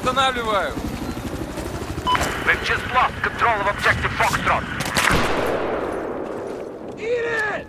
Восстанавливаю. We've just lost control of objective Foxtrot. Eat it!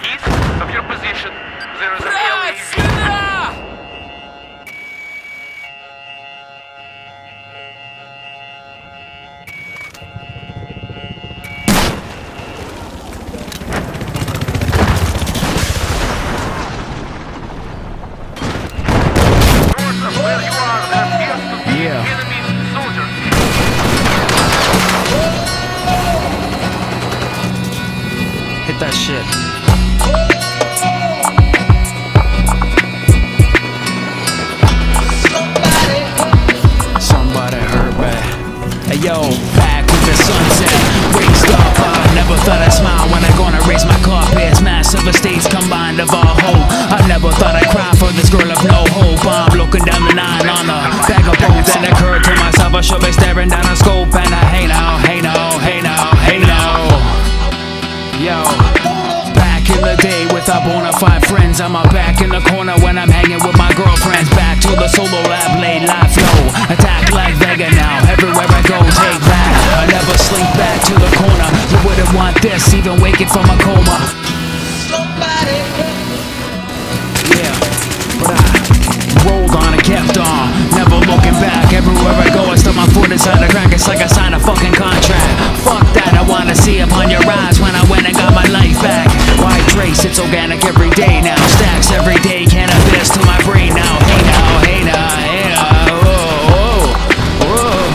East of your position, there is a Блядь, AOE. сюда! North of where you are, there appears to be Yeah. enemy soldiers. Hit that shit. Somebody heard me. Hey yo, back with the sunset. Raised up, I never thought I'd smile when I'm gonna raise my carpets. Massive estates combined of all hope. I never thought I'd cry for this girl of no hope. I'm looking down the nine on a bag of bones. And it occurred to myself I should be staring down a scope. And I hey now, hey now, hey now, hey now. Yo, back in the day with our bona fide friends, I'm back in the corner when I'm hanging with my girlfriends. Back to the solo lab, late life flow. Attack like Vega now, everywhere I go, take that. I never slink back to the corner. You wouldn't want this, even waking from a coma. Yeah, but I rolled on and kept on, never looking back. Everywhere I go, I stuck my foot inside the crack. It's like I signed a fucking contract. Fuck that, I wanna see upon your eyes when I went and got my life back. White trace, it's organic every day now. Stacks every day, cannabis to my brain now. Hey now, hey now, hey now. Whoa, whoa, whoa.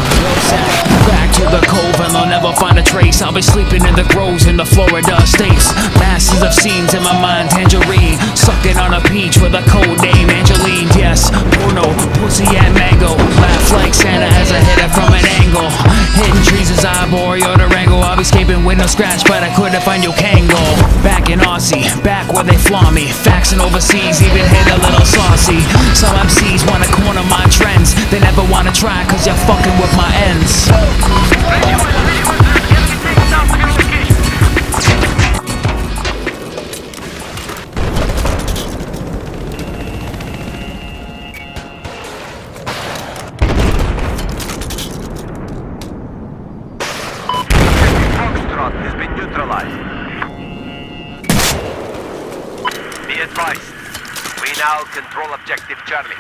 Back to the cove and they'll never find a trace. I'll be sleeping in the groves in the Florida states. Masses of scenes in my mind, tangerine. Sucking on a peach with a code name, Angeline. Yes, porno, pussy and mango. Laugh like Santa as I hit it from an angle. Hidden trees as I bore your Durango. I'll be escaping with no scratch, but I couldn't find your Kango. Back in Aussie, back where they flaw me. Faxing overseas, even hit a little saucy. Some MCs wanna corner my trends. They never wanna try, cause you're fucking with my ends. Radio is enemy takes down communication. Foxtrot has been neutralized. Be advised, we now control objective Charlie.